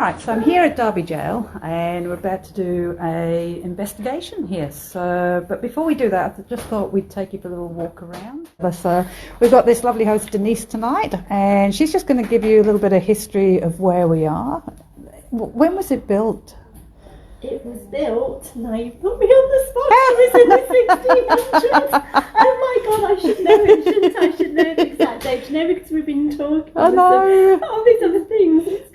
Right, so I'm here at Derby Jail and we're about to do a investigation here. But before we do that, I just thought we'd take you for a little walk around. So we've got this lovely host Denise tonight, and she's just going to give you a little bit of history of where we are. When was it built? It was built, now you put me on the spot, it was in the 1600s. Oh my god, I should know it, shouldn't I? I should know the exact date, you know, because we've been talking know. all these other things. It's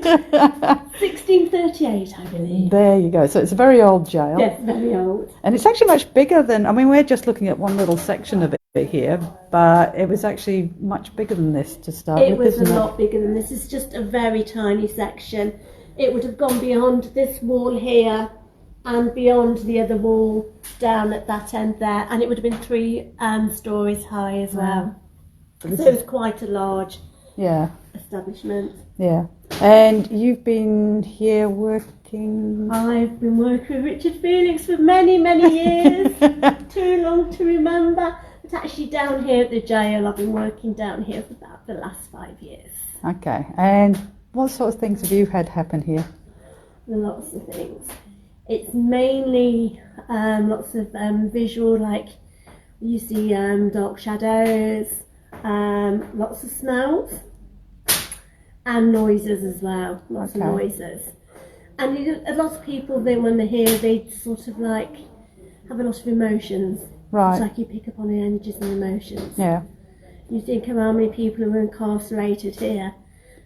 1638, I believe. There you go. So it's a very old jail. Yes, very old. And it's actually much bigger than, I mean, we're just looking at one little section of it here, but it was actually much bigger than this to start with. It was a lot bigger than this. It's just a very tiny section. It would have gone beyond this wall here and beyond the other wall down at that end there, and it would have been 3 stories high as well. So it was quite a large establishment. Yeah. And you've been here working? I've been working with Richard Felix for many, many years. Too long to remember. But actually down here at the jail, I've been working down here for about the last 5 years. Okay. And what sort of things have you had happen here? Lots of things. It's mainly lots of visual, like you see dark shadows, lots of smells and noises as well. Lots of noises. And a lot of people, then when they're here, they sort of like have a lot of emotions. Right. It's like you pick up on the energies and emotions. Yeah. You think of how many people are incarcerated here,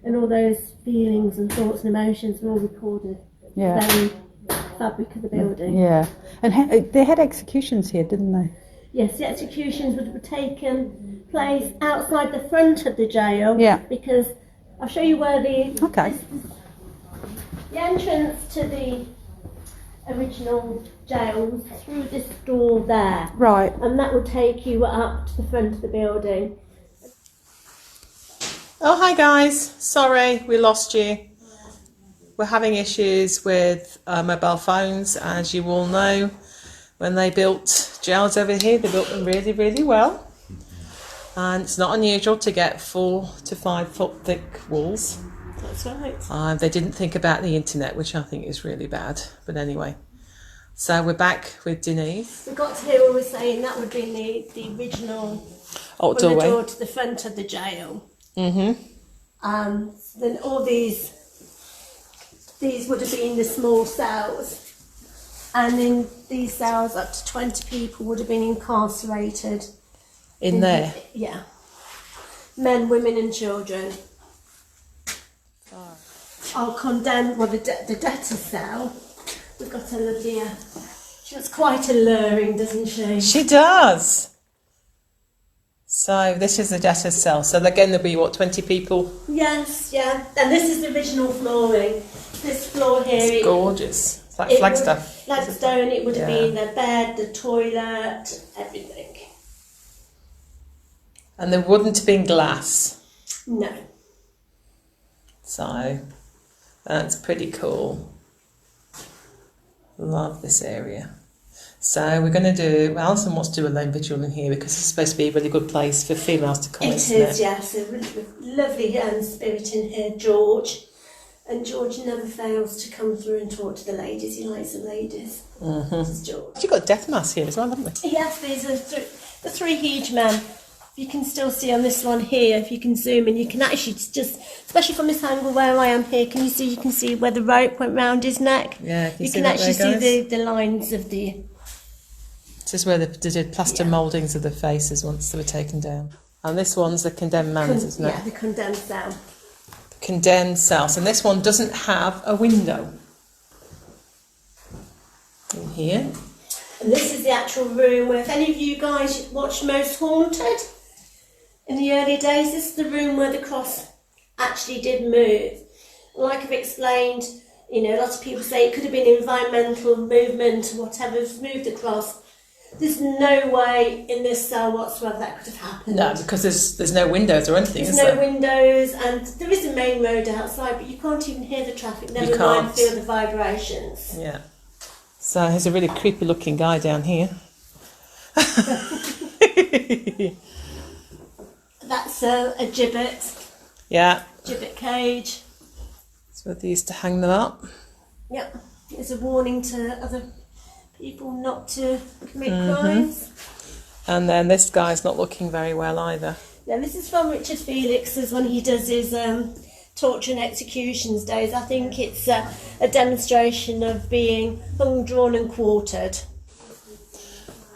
and all those feelings and thoughts and emotions were all recorded. Yeah. The very fabric of the building. Yeah. And they had executions here, didn't they? Yes, the executions would have taken place outside the front of the jail. Yeah. Because I'll show you where the entrance to the original jail was through this door there. Right. And that would take you up to the front of the building. Oh, hi guys. Sorry, we lost you. We're having issues with mobile phones, as you all know. When they built jails over here, they built them really, really well. And it's not unusual to get 4 to 5 foot thick walls. That's right. They didn't think about the internet, which I think is really bad. But anyway, so we're back with Denise. We got to here where we're saying that would be the original doorway. The door to the front of the jail. Mm-hmm. Then all these would have been the small cells, and in these cells up to 20 people would have been incarcerated. In there? Yeah. Men, women and children. I'll condemn, the debtor's cell. We've got a lovely, she looks quite alluring, doesn't she? She does. So this is the debtor's cell. So again, there'll be, 20 people? Yes, yeah. And this is the original flooring. This floor here. It's gorgeous. It's like flagstaff. Flagstone, it would have been the bed, the toilet, everything. And there wouldn't have been glass. No. So that's pretty cool. Love this area. So we're going to do, Alison wants to do a lone vigil in here because it's supposed to be a really good place for females to come in. It is, yes. A lovely spirit in here, George. And George never fails to come through and talk to the ladies. He likes the ladies. Mm-hmm. This is George. You've got a death mass here as well, haven't we? Yes, these are the 3 huge men. You can still see on this one here, if you can zoom in, you can actually just, especially from this angle where I am here, you can see where the rope went round his neck. Yeah, you can actually see the lines of the... This is where they did plaster mouldings of the faces once they were taken down. And this one's the condemned man's, isn't it? Yeah, the condemned cell. Condemned cells, and this one doesn't have a window. In here. And this is the actual room where, if any of you guys watched Most Haunted in the early days, this is the room where the cross actually did move. Like I've explained, lots of people say it could have been environmental movement or whatever has moved the cross. There's no way in this cell whatsoever that could have happened. No, because there's no windows or anything, There's no windows, and there is a main road outside, but you can't even hear the traffic, never mind feel the vibrations. Yeah. So here's a really creepy looking guy down here. That's a gibbet. Yeah. Gibbet cage. So they used to hang them up. Yep, it's a warning to other people not to commit crimes. And then this guy's not looking very well either. Now this is from Richard Felix, as when he does his torture and executions days. I think it's a demonstration of being hung, drawn and quartered.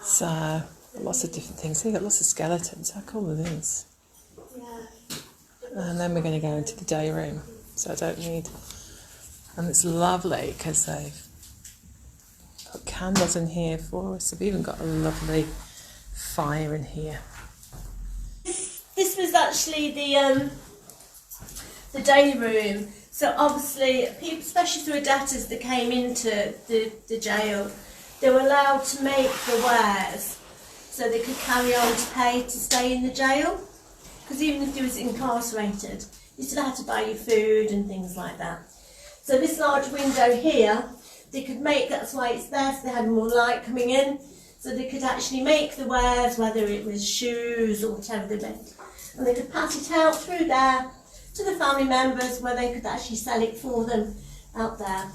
So lots of different things. So you've got lots of skeletons. How cool are these? Yeah. And then we're going to go into the day room. So I don't need... And it's lovely because they've put candles in here for us. They've even got a lovely fire in here. This was actually the day room. So obviously, people, especially through debtors that came into the jail, they were allowed to make the wares so they could carry on to pay to stay in the jail. Because even if they was incarcerated, you still had to buy your food and things like that. So this large window here, they could make, that's why it's there, so they had more light coming in. So they could actually make the wares, whether it was shoes or whatever they made. And they could pass it out through there to the family members where they could actually sell it for them out there.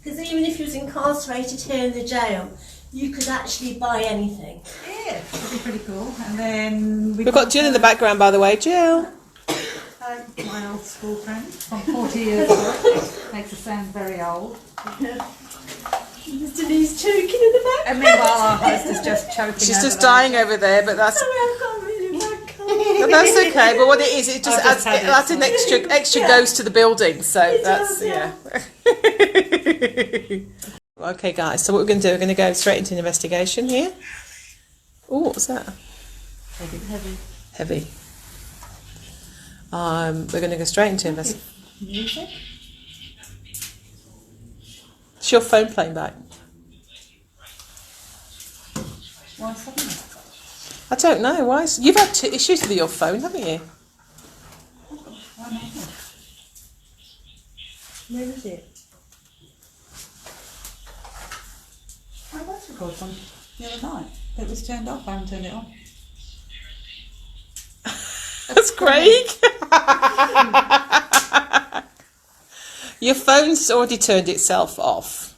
Because even if you was incarcerated here in the jail, you could actually buy anything. Yeah, that'd be pretty cool. And then We've got Jill in the background, by the way. Jill! my old school friend from 40 years ago. Makes her sound very old. There's Denise choking in the back. And meanwhile, our host is just choking. She's just dying over there, but that's... Sorry, I've got really bad cold. But that's okay. But what it is, it just I've just adds had an extra ghost to the building. So It that's does, yeah. Okay, guys. So what we're going to do, we're going to go straight into an investigation here. Oh, what's that? Heavy. Heavy. We're going to go straight into investigation. Music? Is your phone playing back? Why suddenly? I don't know. Why? You've had issues with your phone, haven't you? Why not? Where is it? My voice record from the other night. It was turned off. I haven't turned it on. That's Craig. Your phone's already turned itself off.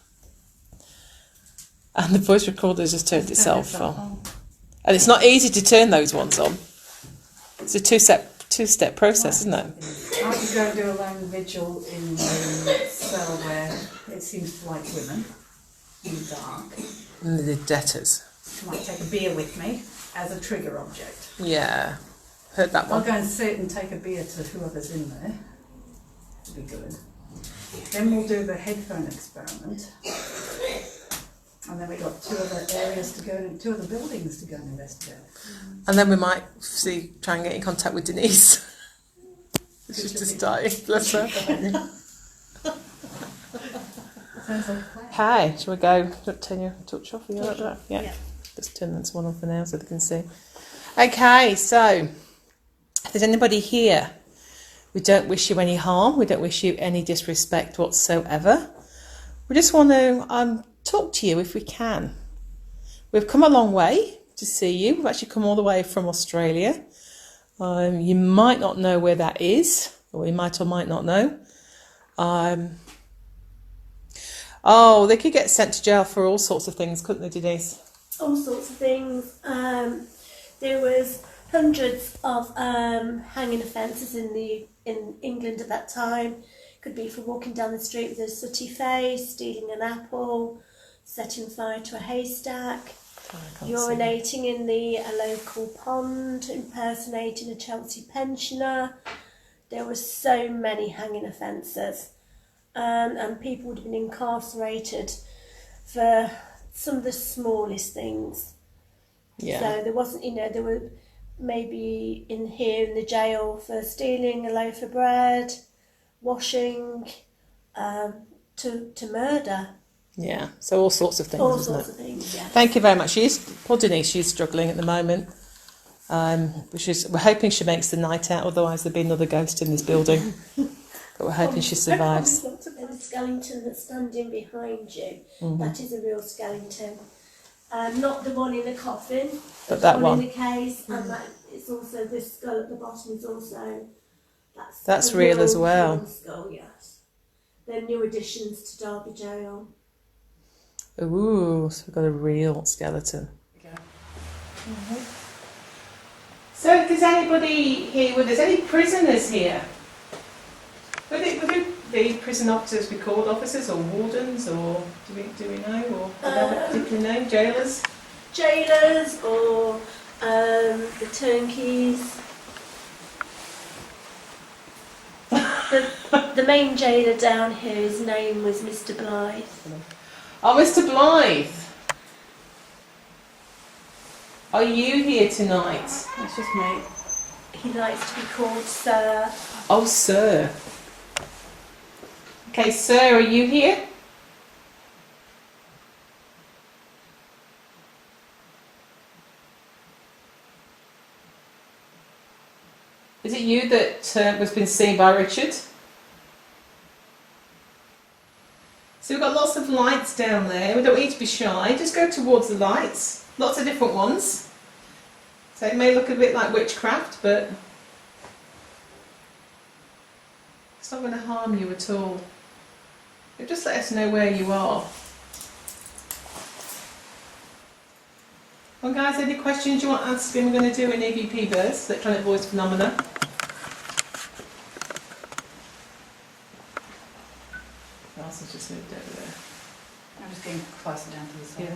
And the voice recorder's just turned itself on. And it's not easy to turn those ones on. It's a two-step process, isn't it? I could go and do a lone vigil in the cell where it seems to like women in the dark. And the debtors. I might take a beer with me as a trigger object. Yeah. Heard that I'll one. go and sit and take a beer to whoever's in there. It'll be good. Then we'll do the headphone experiment. And then we've got two other areas to go and two other buildings to go and investigate. And then we might try and get in contact with Denise. She's just dying, bless her. Sounds like a plan. Hi, shall we go? Turn your touch off? Are you like that? Yeah. Yeah. Just turn that one on for now so they can see. Okay, so if there's anybody here, we don't wish you any harm. We don't wish you any disrespect whatsoever. We just want to talk to you if we can. We've come a long way to see you. We've actually come all the way from Australia. You might not know where that is, or you might or might not know. Oh, they could get sent to jail for all sorts of things, couldn't they, Denise? All sorts of things. There was hundreds of hanging offences in England at that time. Could be for walking down the street with a sooty face, stealing an apple, setting fire to a haystack, urinating in a local pond, impersonating a Chelsea pensioner. There were so many hanging offences, and people would have been incarcerated for some of the smallest things. Yeah. So there wasn't, they were maybe in the jail for stealing a loaf of bread, washing, to murder. Yeah, so all sorts of things, All isn't sorts it? of things, yeah. Thank you very much. Poor Denise, she's struggling at the moment. We're hoping she makes the night out, otherwise there'll be another ghost in this building. But we're hoping she survives. There's a skeleton that's standing behind you. Mm-hmm. That is a real skeleton. Not the one in the coffin, But that one one. in the case, and that it's also the skull at the bottom is also That's a real as well. human skull, yes. they're new additions to Derby Jail. Ooh, so we've got a real skeleton. So, if there's anybody here, there's any prisoners here? Would the prison officers be called officers or wardens, or do we know, or do they have a particular name? Jailers? Jailers or the turnkeys. The main jailer down here, his name was Mr. Blythe. Oh, Mr. Blythe! Are you here tonight? That's just me. He likes to be called Sir. Oh, sir. Okay, sir, are you here? Is it you that was been seen by Richard? So we've got lots of lights down there. We don't want you to be shy. Just go towards the lights. Lots of different ones. So it may look a bit like witchcraft, but it's not going to harm you at all. It'll just let us know where you are. Well, guys, any questions you want asking? We're going to do an EVP burst, electronic voice phenomena. Elsa's just moved over there. I'm just getting closer down to the side. Yeah.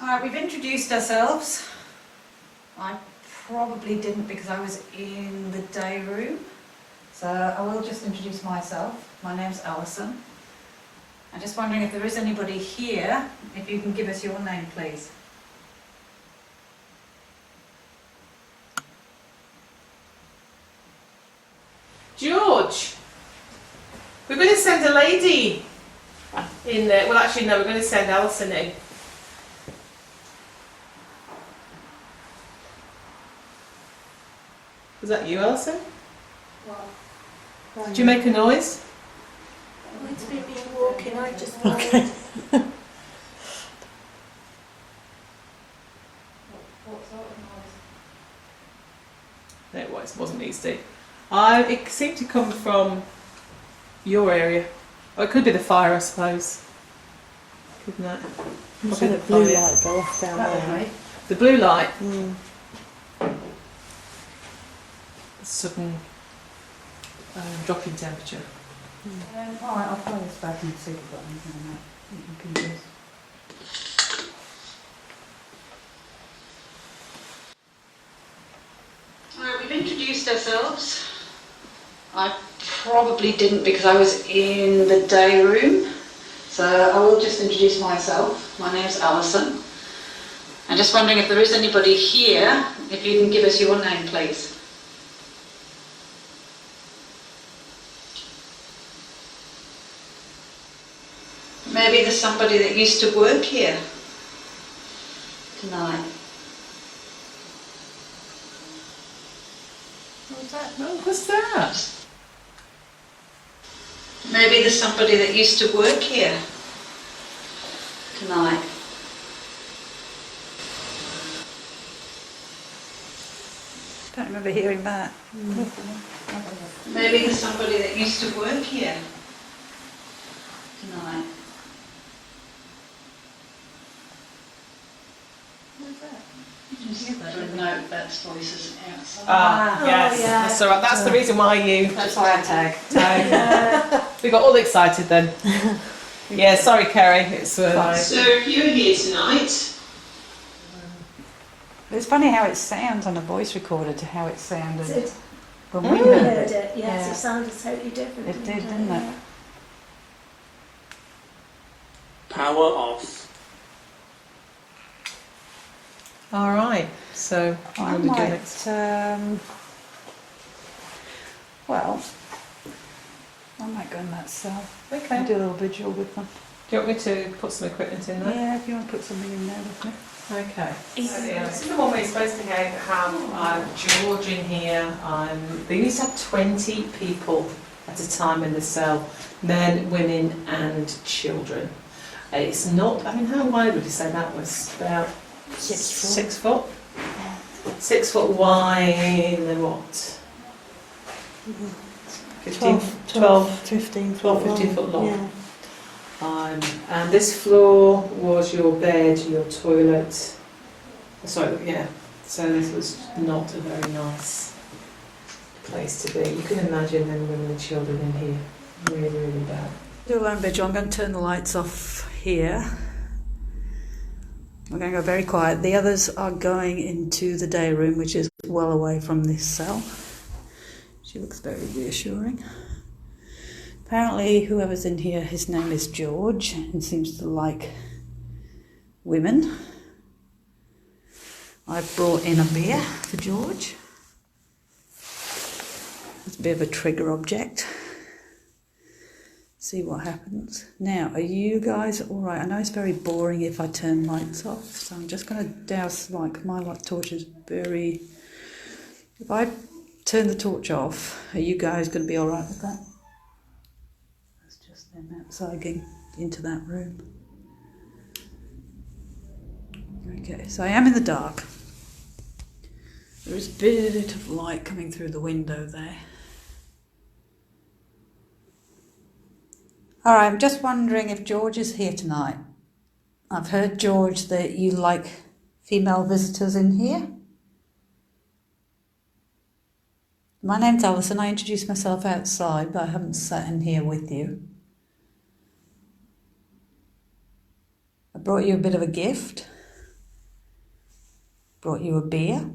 Alright, we've introduced ourselves. I probably didn't because I was in the day room. So I will just introduce myself. My name's Alison. I'm just wondering if there is anybody here, if you can give us your name, please. George! We're going to send a lady in there. Well, actually, no, we're going to send Alison in. Was that you, Alison? Did you make a noise? It's been me walking, I just Okay. No, it wasn't easy. It seemed to come from your area. Or it could be the fire, I suppose. Couldn't it? You said a blue light go off down That there. way. The blue light. Mm. Sudden drop in temperature. Alright, I'll play this back and see if we've got anything on that you can use. Alright, we've introduced ourselves. I probably didn't because I was in the day room. So I will just introduce myself. My name's Alison. I'm just wondering if there is anybody here, if you can give us your name, please. Maybe there's somebody that used to work here tonight. What's that? Maybe there's somebody that used to work here tonight. Don't remember hearing that. Maybe there's somebody that used to work here tonight. No, that's voices outside. Yes. yeah. That's all right. That's the reason why you That's why I tag. we got all excited then. Yeah, sorry, Kerry. It's Fine. So if you're here tonight, It's funny how it sounds on a voice recorder to how it sounded when we We heard heard it. it, yes, Yeah. it sounded totally different. It did, didn't it? Power off. all right. So I what do we do might, next? well, I might go in that cell Okay. and do a little vigil with them. Do you want me to put some equipment in there? Yeah, if you want to put something in there with me. Okay. So, yeah, this is the one we're supposed to have George in here. They used to have 20 people at a time in the cell, men, women and children. It's not, I mean, how wide would you say that was? About 6 foot. 6 foot wide and what? 15, 15 foot long. Yeah. And this floor was your bed, your toilet. Sorry, yeah. So this was not a very nice place to be. You can imagine men, women and children in here. Really, really bad. Do a lone vigil. I'm going to turn the lights off here. We're going to go very quiet. The others are going into the day room, which is well away from this cell. She looks very reassuring. Apparently, whoever's in here, his name is George and seems to like women. I've brought in a beer for George. It's a bit of a trigger object. See what happens. Now, are you guys all right? I know it's very boring if I turn lights off, so I'm just going to douse, like, my light torch is very... If I turn the torch off, are you guys going to be all right with that? That's just them outside getting into that room. Okay, so I am in the dark. There is a bit of light coming through the window there. All right, I'm just wondering if George is here tonight. I've heard, George, that you like female visitors in here. My name's Alison. I introduced myself outside, but I haven't sat in here with you. I brought you a bit of a gift. Brought you a beer.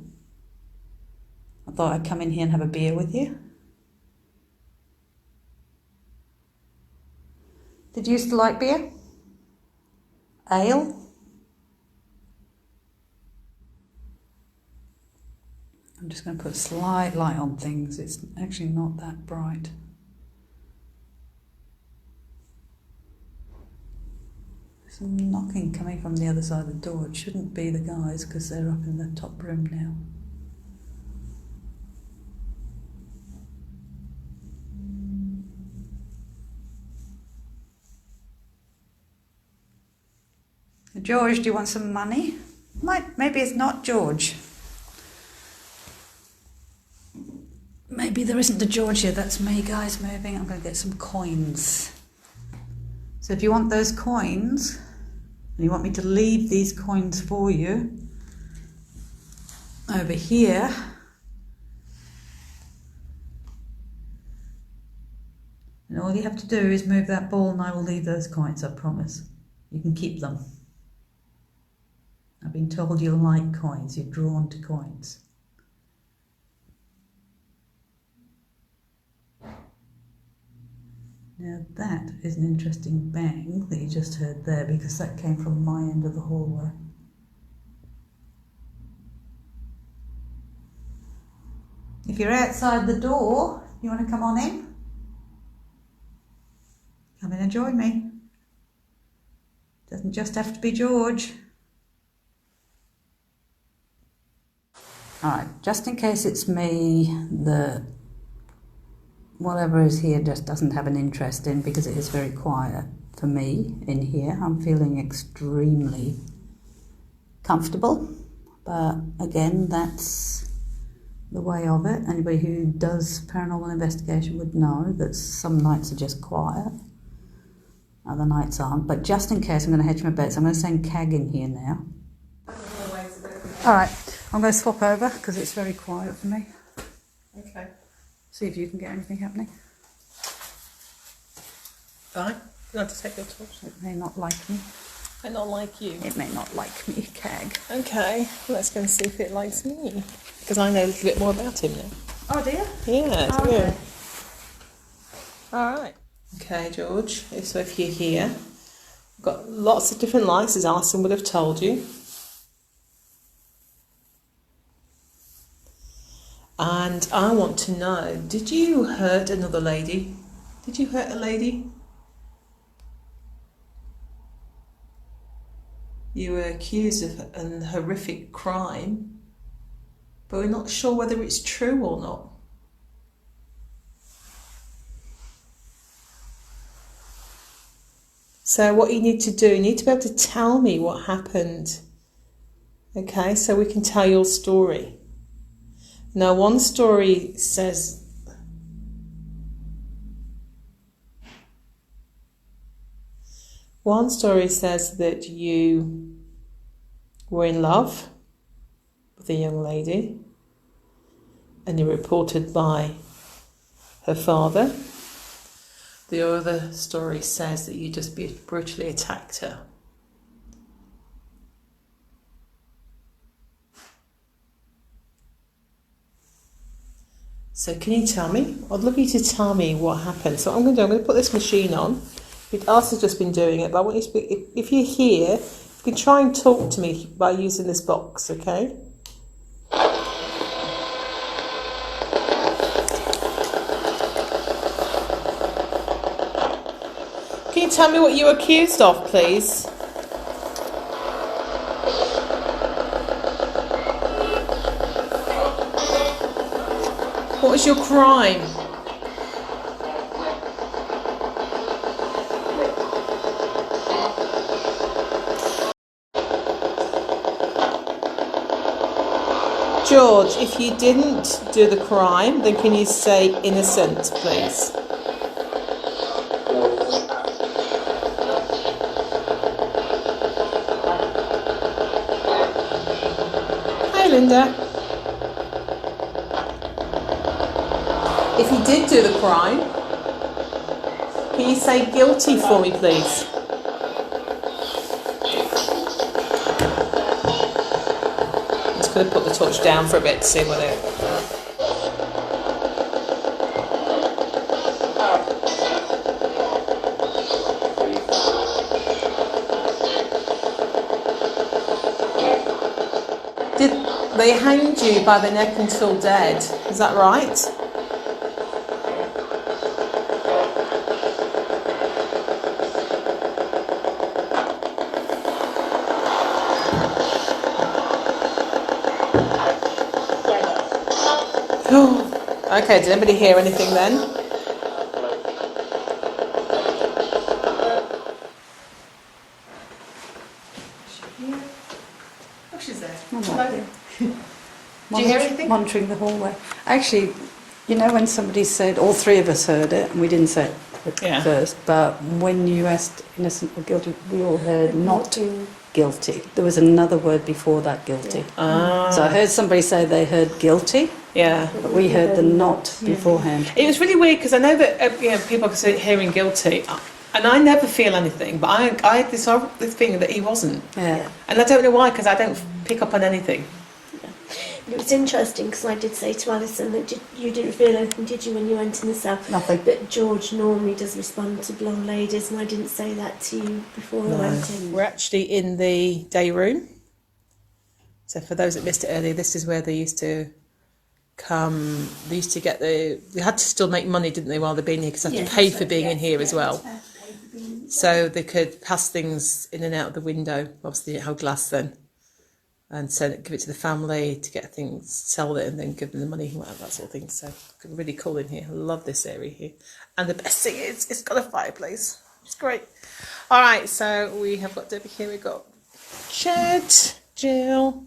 I thought I'd come in here and have a beer with you. Did you used to like beer? Ale? I'm just going to put a slight light on things. It's actually not that bright. There's some knocking coming from the other side of the door. It shouldn't be the guys because they're up in the top room now. George, do you want some money? Maybe it's not George. Maybe there isn't a George here. That's me, guys, moving. I'm going to get some coins. So if you want those coins, and you want me to leave these coins for you, over here, and all you have to do is move that ball and I will leave those coins, I promise. You can keep them. I've been told you like coins, you're drawn to coins. Now that is an interesting bang that you just heard there because that came from my end of the hallway. If you're outside the door, you want to come on in? Come in and join me. Doesn't just have to be George. Alright, just in case it's me, whatever is here just doesn't have an interest in because it is very quiet for me in here. I'm feeling extremely comfortable, but again, that's the way of it. Anybody who does paranormal investigation would know that some nights are just quiet, other nights aren't, but just in case I'm going to hedge my bets, I'm going to send CAG in here now. Alright, I'm going to swap over because it's very quiet for me. Okay. See if you can get anything happening. Fine. You want to take your torch? It may not like me. I don't like you. It may not like me, CAG. Okay, let's go and see if it likes me. Because I know a little bit more about him now. Oh dear. Yeah, it's Oh, good. okay. Alright. Okay, George, so if you're here, we've got lots of different lights, as Alison would have told you. And I want to know, did you hurt another lady? Did you hurt a lady? You were accused of an horrific crime, but we're not sure whether it's true or not. So what you need to do, you need to be able to tell me what happened Okay, so we can tell your story. Now, one story says that you were in love with a young lady and you were reported by her father. The other story says that you just brutally attacked her. So can you tell me? I'd love you to tell me what happened. So what I'm going to put this machine on. Alice has just been doing it, but I want you to if you're here, you can try and talk to me by using this box, okay? Can you tell me what you were accused of, please? What was your crime? George, if you didn't do the crime, then can you say innocent, please? Hi, Linda. If you did do the crime, can you say guilty for me, please? I'm just going to put the torch down for a bit to see whether... They hanged you by the neck until dead, is that right? Okay, did anybody hear anything then? Oh, she's there. Hello. Did you hear anything? Monitoring the hallway. Actually, you know when somebody said, all three of us heard it, and we didn't say it at first, but when you asked innocent or guilty, we all heard not guilty. There was another word before that, guilty. Ah. So I heard somebody say they heard guilty. Yeah. But we heard the not beforehand. It was really weird because I know that people are hearing guilty, and I never feel anything, but I had this thing that he wasn't. Yeah. And I don't know why, because I don't pick up on anything. It was interesting because I did say to Alison that you didn't feel anything, did you, when you went in the cell? Nothing. But George normally does respond to blonde ladies, and I didn't say that to you before I went in. We're actually in the day room. So for those that missed it earlier, this is where they used to come. They used to get they had to still make money, didn't they, while they've been here, because they had to pay for being in here as well. So they could pass things in and out of the window. Obviously it held glass then. And give it to the family to get things, sell it, and then give them the money, that sort of thing. So really cool in here. I love this area here. And the best thing is, it's got a fireplace. It's great. All right, so we have got Debbie here. We've got Ched, Jill,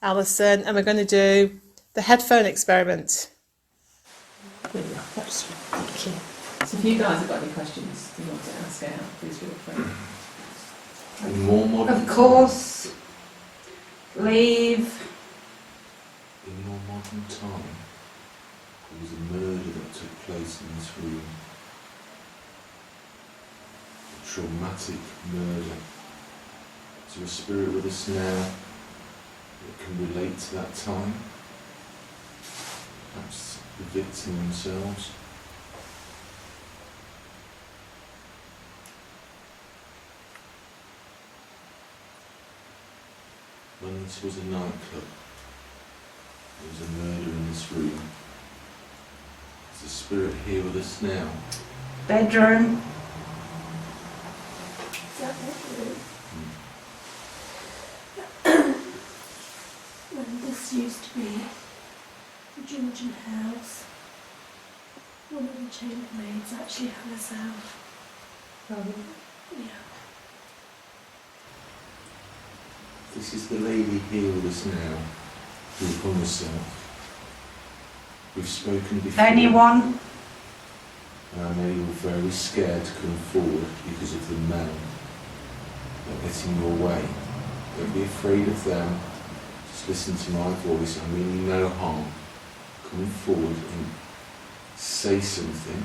Alison, and we're going to do the headphone experiment. Thank you. So if you guys have got any questions you want to ask out, please feel free. And more modern Of course. Leave. In your modern time, there was a murder that took place in this room. A traumatic murder. Is there a spirit with us now that can relate to that time? Perhaps the victim themselves? When this was a nightclub, there was a murder in this room. Is the spirit here with us now? Bedroom. Is that it? When this used to be the Georgian house, one of the chambermaids actually had herself. Yeah. This is the lady here with us now, who hung herself. We've spoken before. Anyone? And many were very scared to come forward because of the men that get in your way. Don't be afraid of them. Just listen to my voice. I mean you no harm. Come forward and say something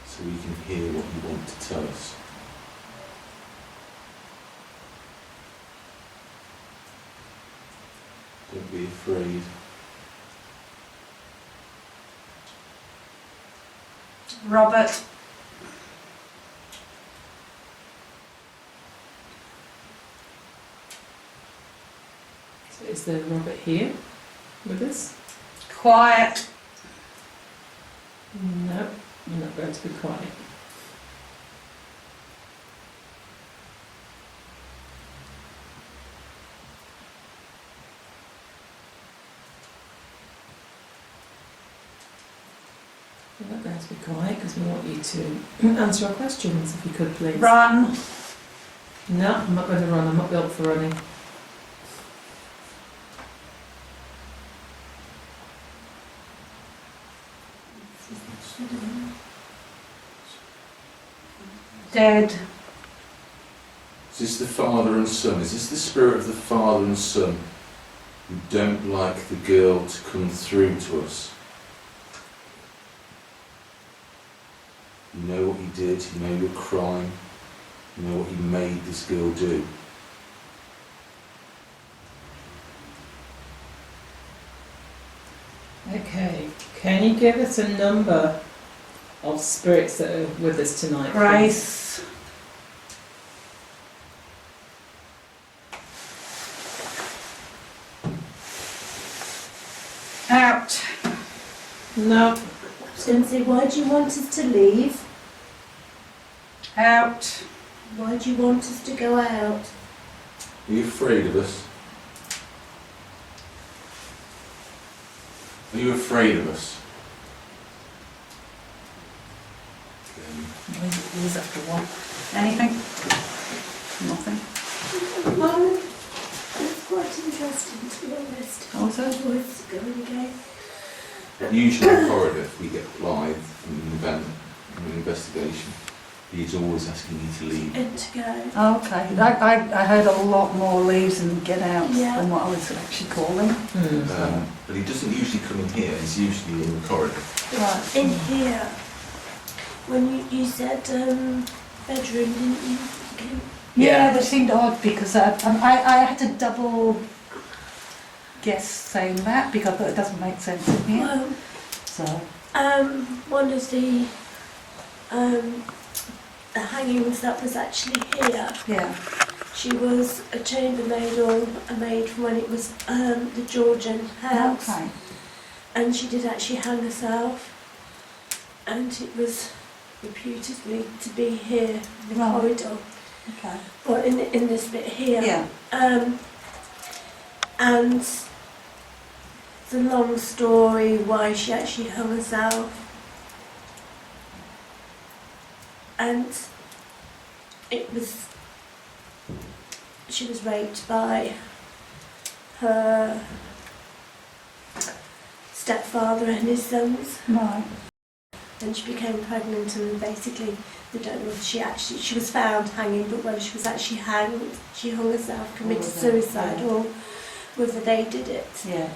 so we can hear what you want to tell us. Don't be afraid. Robert. So is there Robert here with us? Quiet. No, I'm not going to be quiet. We're not going to be quiet because we want you to answer our questions, if you could please. Run. No, I'm not going to run. I'm not built for running. Dead. Is this the father and son? Is this the spirit of the father and son who don't like the girl to come through to us? You know what he did, you know your crime, you know what he made this girl do. Okay, can you give us a number of spirits that are with us tonight? please? Grace. Out. No. I was going to say, why do you want us to leave? Out. Why do you want us to go out? Are you afraid of us? Are you afraid of us? Who's after what? Anything? Nothing. Well, it's quite interesting, to be honest. Oh, is it? Voice going again. Usually in corridor, if we get live from an event, an investigation, he's always asking you to leave. And to go. Oh, okay. I heard a lot more leaves and get outs Yeah. than what I was actually calling. But he doesn't usually come in here, he's usually in the corridor. Right. In here, when you said bedroom, didn't you? Yeah, that seemed odd because I had to double guess saying that because I thought it doesn't make sense in here. Well, So, one of the hangings that was actually here, yeah. she was a chambermaid or a maid from when it was the Georgian house. Okay. And she did actually hang herself, and it was reputedly to be here in the Right. corridor, Okay. or in this bit here. Yeah. And it's a long story why she actually hung herself, and she was raped by her stepfather and his sons. Right. And she became pregnant, and basically they don't know if she was found hanging, but whether she was actually hanged, she hung herself, committed suicide, or whether they did it. Yeah.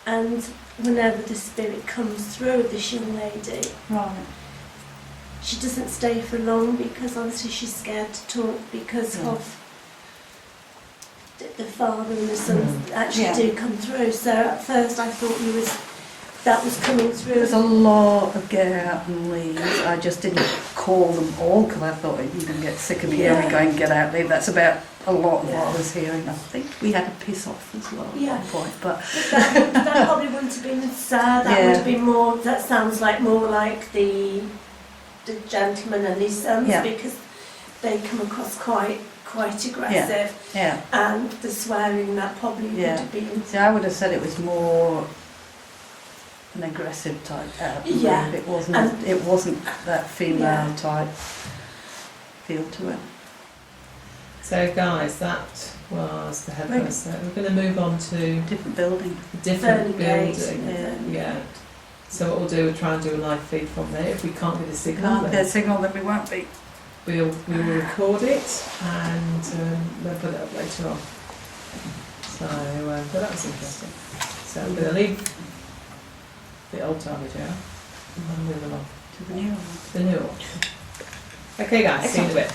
And whenever the spirit comes through this young lady, Right. she doesn't stay for long because obviously she's scared to talk because of the father and the son actually do come through. So at first I thought that was coming through. There's a lot of get out and leave. I just didn't call them all because I thought you're going to get sick of hearing going get out, leave. That's about a lot of what I was hearing. I think we had a piss off as well at one point. But that probably wouldn't have been sad. That would have been more. That sounds like more like the gentleman and his sons because they come across quite aggressive. Yeah. And the swearing that probably would have been. See, I would have said it was more an aggressive type out. Yeah. It wasn't. It wasn't that female type feel to it. So guys, that was the head first. So we're going to move on to Different building. a different Friar Gate, building. Yeah. So what we'll do, we'll try and do a live feed from there. If we can't get a signal, Can't then get a signal, then we won't be. we will record it and then put it up later on. So, but that was interesting. So I'm going to leave the old timey jail and move along To the new one. to the new one. Okay guys, see you in a bit.